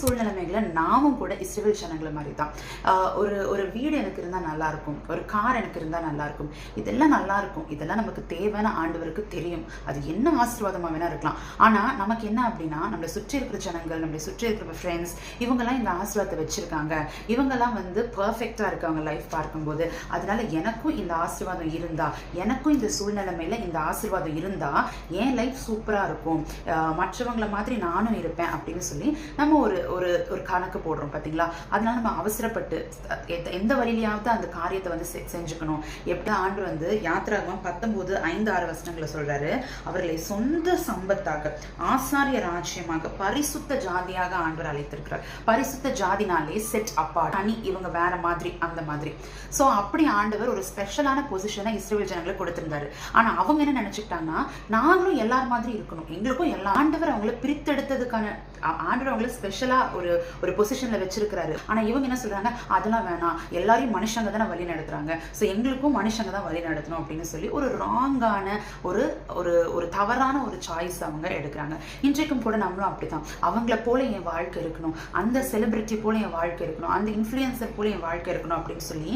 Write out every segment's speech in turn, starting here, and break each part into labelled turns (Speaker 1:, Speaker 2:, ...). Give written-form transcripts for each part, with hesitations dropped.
Speaker 1: சூழ்நிலைமைகளை நாமும் கூட இஸ்ரவேல் ஜனங்களை மாதிரி தான். ஒரு வீடு எனக்கு இருந்தால் நல்லாயிருக்கும், ஒரு கார் எனக்கு இருந்தால் நல்லாயிருக்கும், இதெல்லாம் நல்லாயிருக்கும், இதெல்லாம் நமக்கு தேவையான ஆண்டவருக்கு தெரியும், அது என்ன ஆசீர்வாதமாக வேணா இருக்கலாம். ஆனால் நமக்கு என்ன அப்படின்னா, நம்மளை சுற்றி இருக்கிற ஜனங்கள், நம்மளை சுற்றி இருக்கிற ஃப்ரெண்ட்ஸ், இவங்கெல்லாம் இந்த ஆசீர்வாதத்தை வச்சுருக்காங்க, இவங்கெல்லாம் பர்ஃபெக்டாக இருக்காங்க லைஃப் பார்க்கும்போது, அதனால எனக்கும் இந்த ஆசீர்வாதம் இருந்தால், எனக்கும் இந்த சூழ்நிலைமையில் இந்த ஆசீர்வாதம் இருந்தால் என் லைஃப் சூப்பராக இருக்கும், மற்றவங்களை மாதிரி நானும் இருப்பேன் அப்படின்னு சொல்லி நம்ம ஒரு ஒரு கணக்கு போடுறோம் பார்த்தீங்களா. அதனால நம்ம அவசரப்பட்டு எந்த வழியிலையாவது அந்த காரியத்தை செஞ்சுக்கணும். எப்படி ஆண்டு யாத்திராகமம் 19:5-6 சொல்றாரு, அவர்களை சொந்த சம்பத்தாக ஆசாரிய ராஜ்யமாக பரிசுத்த ஜாதியாக ஆண்டவர் அழைத்திருக்கிறார். பரிசுத்த ஜாதினாலே செட் அப்பார்ட், தனி, இவங்க வேற மாதிரி, அந்த மாதிரி. ஸோ அப்படி ஆண்டவர் ஒரு ஸ்பெஷலான பொசிஷனை இஸ்ரவேல் ஜனங்களுக்கு கொடுத்திருந்தாரு. ஆனா அவங்க என்ன நினைச்சுக்கிட்டாங்கன்னா, நாங்களும் எல்லார் மாதிரி இருக்கணும், எங்களுக்கும் எல்லா. ஆண்டவர் அவங்களை பிரித்தெடுத்ததுக்கான ஆண்டவர் அவங்களை ஸ்பெஷலா ஒரு பொசிஷன்ல வச்சிருக்கிறாரு. ஆனா இவங்க என்ன சொல்றாங்க, அதெல்லாம் வேணாம், எல்லாரையும் மனுஷங்க தான் வழி நடத்துறாங்க, ஸோ எங்களுக்கும் மனுஷங்க தான் வழி நடத்தணும் அப்படின்னு சொல்லி ஒரு ராங்கான ஒரு தவறான ஒரு சாய்ஸ் அவங்க எடுக்கிறாங்க. இன்றைக்கும் கூட நம்மளும் அப்படித்தான், அவங்கள போல என் வாழ்க்கை இருக்கணும், அந்த செலிபிரிட்டி போல என் வாழ்க்கை இருக்கணும், அந்த இன்ஃப்ளூயன்சர் போல என் வாழ்க்கை இருக்கணும் அப்படின்னு சொல்லி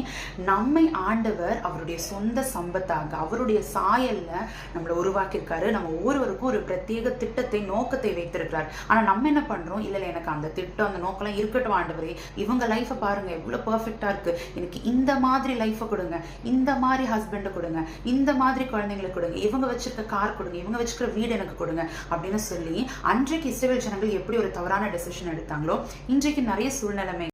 Speaker 1: நம்மை ஆண்டவர் அவருடைய சொந்த சம்பத்தாக அவருடைய சாயல்ல நம்மளை உருவாக்கியிருக்காரு. நம்ம ஒவ்வொருவருக்கும் ஒரு பிரத்யேக திட்டத்தை, நோக்கத்தை வைத்திருக்கிறார். ஆனா நம்ம என்ன பண்றோம், இல்ல எனக்கு அந்த திட்டம், அந்த நோக்கெல்லாம் இருக்கட்டும் ஆண்டவரே, இவங்க லைஃபை பாருங்க எவ்வளவு பெர்ஃபெக்டா இருக்கு, எனக்கு இந்த மாதிரி லைஃபை கொடுங்க, இந்த மாதிரி ஹஸ்பண்டை கொடுங்க, இந்த மாதிரி குழந்தைங்களை கொடுங்க, இவங்க வச்சிருக்க கார் கொடுங்க, இவங்க வச்சிருக்கிற வீடு எனக்கு கொடுங்க அப்படின்னு சொல்லி அன்றைக்கு இஸ்ரவேல் ஜனங்கள் எப்படி ஒரு தவறான டெசிஷன் எடுத்தாங்களோ, இன்றைக்கு நிறைய சூழ்நிலைமை